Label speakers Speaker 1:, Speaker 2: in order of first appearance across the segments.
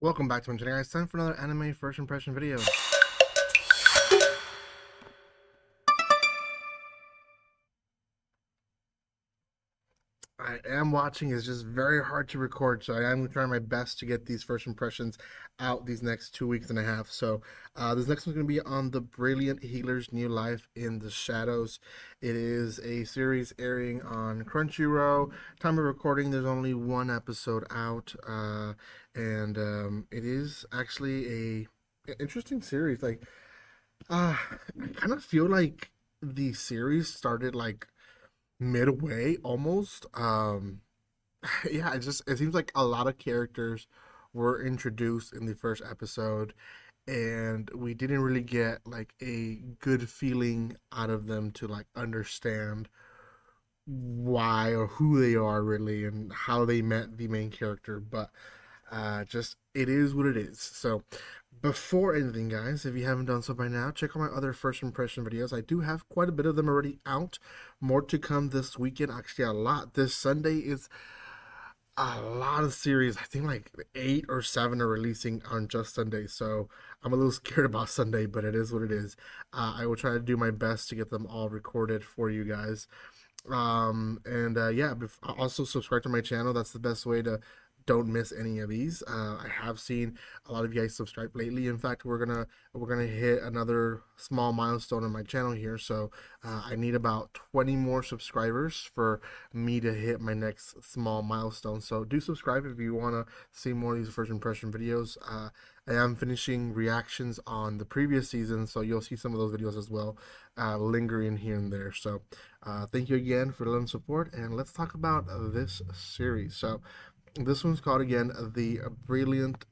Speaker 1: Welcome back to my channel, guys. Time for another anime first impression video. I am watching. It's just very hard to record, so I am trying my best to get these first impressions out these next 2 weeks and a half. So this next one's going to be on the Brilliant Healer's New Life in the Shadows. It is a series airing on Crunchyroll. Time of recording, there's only one episode out, and it is actually a interesting series. I kind of feel like the series started like midway almost. Yeah, it seems like a lot of characters were introduced in the first episode, and we didn't really get like a good feeling out of them to like understand why or who they are really and how they met the main character. But just it is what it is. So before anything, guys, if you haven't done so by now, check out my other first impression videos. I do have quite a bit of them already out. More to come this weekend. Actually, a lot. This Sunday is a lot of series. I think like 8 or 7 are releasing on just Sunday. So I'm a little scared about Sunday, but it is what it is. I will try to do my best to get them all recorded for you guys. And yeah, also subscribe to my channel. That's the best way to don't miss any of these. I have seen a lot of you guys subscribe lately. In fact, we're gonna hit another small milestone on my channel here. So I need about 20 more subscribers for me to hit my next small milestone. So do subscribe if you want to see more of these first impression videos. I am finishing reactions on the previous season, so you'll see some of those videos as well, lingering here and there. So thank you again for the support, and let's talk about this series. So this one's called again the Brilliant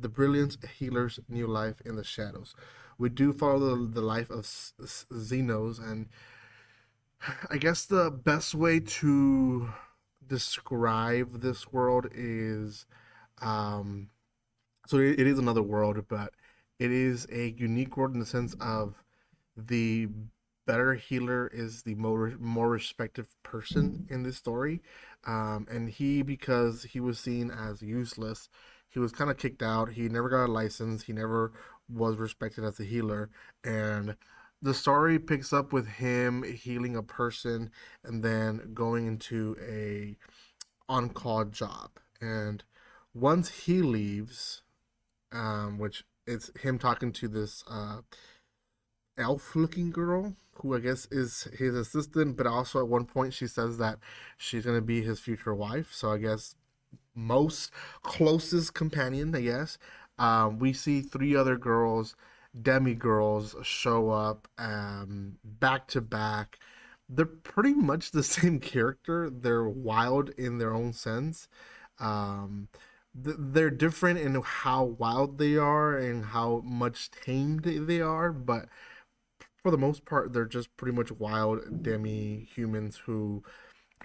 Speaker 1: Healer's New Life in the Shadows. We do follow the life of Xenos, and I guess the best way to describe this world is um, it is another world, but it is a unique world in the sense of the better healer is the more respected person in this story, and he, because he was seen as useless, he was kind of kicked out. He never got a license. He never was respected as a healer, and the story picks up with him healing a person and then going into a on-call job. And once he leaves, which it's him talking to this elf looking girl who I guess is his assistant, but also at one point she says that she's gonna be his future wife. So I guess most closest companion, I guess. We see 3 other girls, demigirls, show up back to back. They're pretty much the same character. They're wild in their own sense. Um, they're different in how wild they are and how much tamed they are, but for the most part, they're just pretty much wild demi humans who,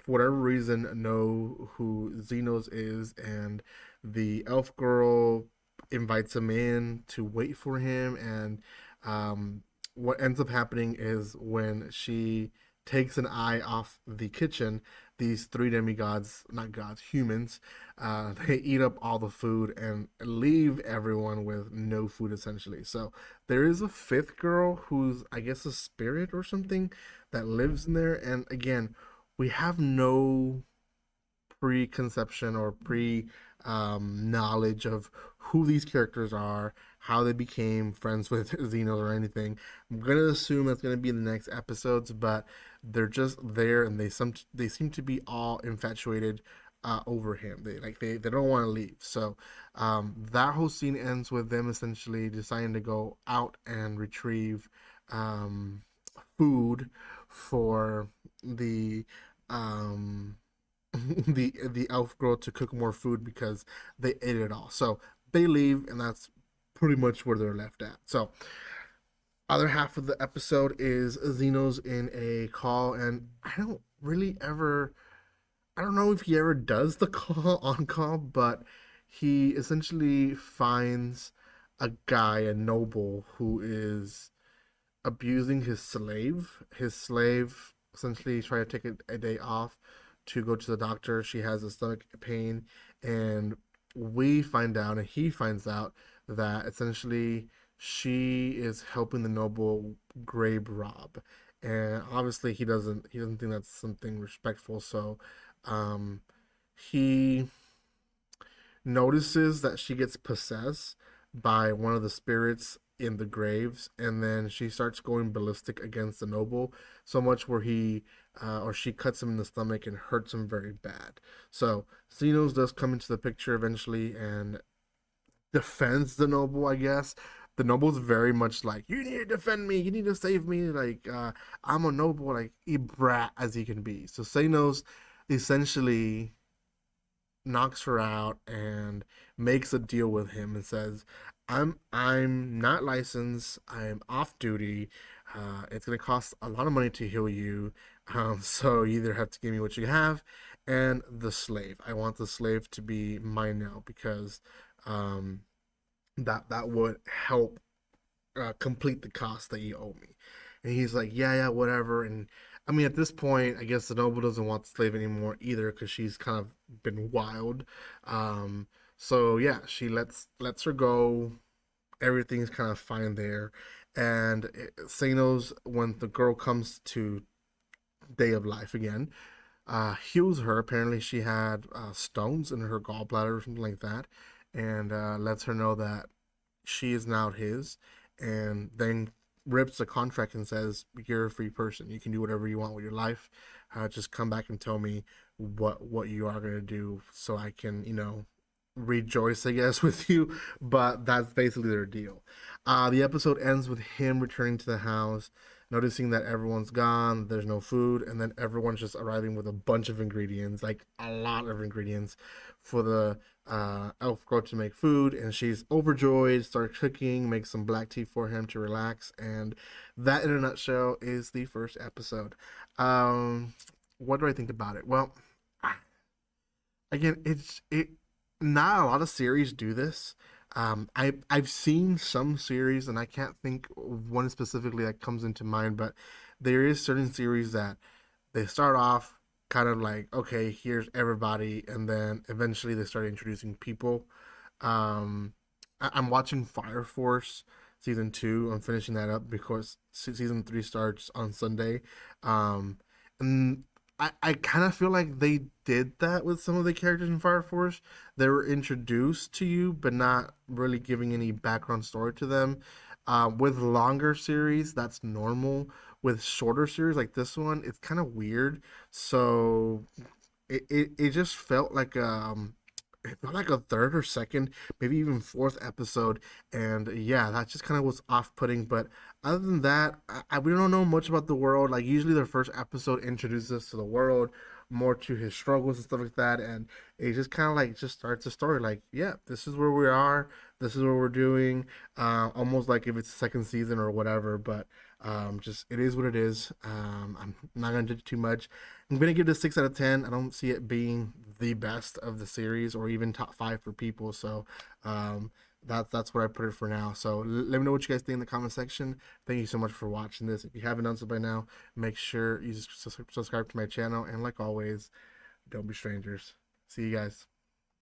Speaker 1: for whatever reason, know who Xenos is, and the elf girl invites him in to wait for him. And what ends up happening is when she takes an eye off the kitchen, these 3 demigods, not gods, humans, they eat up all the food and leave everyone with no food essentially. So there is a 5th girl who's, I guess, a spirit or something that lives in there. And again, we have no preconception or pre knowledge of who these characters are, how they became friends with Xenos or anything. I'm gonna assume that's gonna be in the next episodes, but they're just there, and they seem to be all infatuated over him. They don't want to leave. So that whole scene ends with them essentially deciding to go out and retrieve um, food for the um, the elf girl to cook more food because they ate it all. So they leave, and that's pretty much where they're left at. So other half of the episode is Xenos in a call, and I don't know if he ever does the call on call, but he essentially finds a guy, a noble, who is abusing his slave. His slave essentially tried to take a day off to go to the doctor. She has a stomach pain, and we find out, and he finds out that essentially she is helping the noble grave rob, and obviously he doesn't think that's something respectful. So, um, he notices that she gets possessed by one of the spirits in the graves, and then she starts going ballistic against the noble, so much where he or she cuts him in the stomach and hurts him very bad. So Xenos does come into the picture eventually and defends the noble, I guess. The noble's very much like, you need to defend me, you need to save me, like I'm a noble, like a brat as he can be. So Xenos essentially knocks her out and makes a deal with him and says, I'm not licensed. I'm off duty. It's gonna cost a lot of money to heal you. So you either have to give me what you have and the slave. I want the slave to be mine now because um, that would help complete the cost that you owe me. And he's like, yeah, yeah, whatever. And I mean, at this point, I guess the noble doesn't want the slave anymore either because she's kind of been wild. Um, so yeah, she lets her go. Everything's kind of fine there. And Sano's, when the girl comes to day of life again, heals her. Apparently, she had stones in her gallbladder or something like that, and lets her know that she is now his, and then rips the contract and says, "You're a free person. You can do whatever you want with your life. Just come back and tell me what you are gonna do, so I can, rejoice, I guess, with you." But that's basically their deal. The episode ends with him returning to the house, noticing that everyone's gone, there's no food, and then everyone's just arriving with a bunch of ingredients, like a lot of ingredients, for the elf girl to make food. And she's overjoyed, starts cooking, makes some black tea for him to relax, and that, in a nutshell, is the first episode. Um, what do I think about it? Well, again, it not a lot of series do this. I've seen some series, and I can't think of one specifically that comes into mind, but there is certain series that they start off kind of like, okay, here's everybody, and then eventually they start introducing people. um I'm watching Fire Force season 2. I'm finishing that up because season 3 starts on Sunday. And I kind of feel like they did that with some of the characters in Fire Force. They were introduced to you, but not really giving any background story to them. With longer series, that's normal. With shorter series like this one, it's kind of weird. So it just felt like it felt like a third or second, maybe even fourth episode, and yeah, that just kind of was off-putting. But other than that, we don't know much about the world. Like usually, the first episode introduces us to the world, more to his struggles and stuff like that, and it just kind of like just starts a story. Like, yeah, this is where we are. This is what we're doing. Almost like if it's the second season or whatever. But just it is what it is. I'm not gonna judge too much. I'm gonna give it a 6 out of 10. I don't see it being the best of the series or even top five for people. So um, that's where I put it for now. So let me know what you guys think in the comment section. Thank you so much for watching this. If you haven't done so by now, make sure you subscribe to my channel. And like always, don't be strangers. See you guys.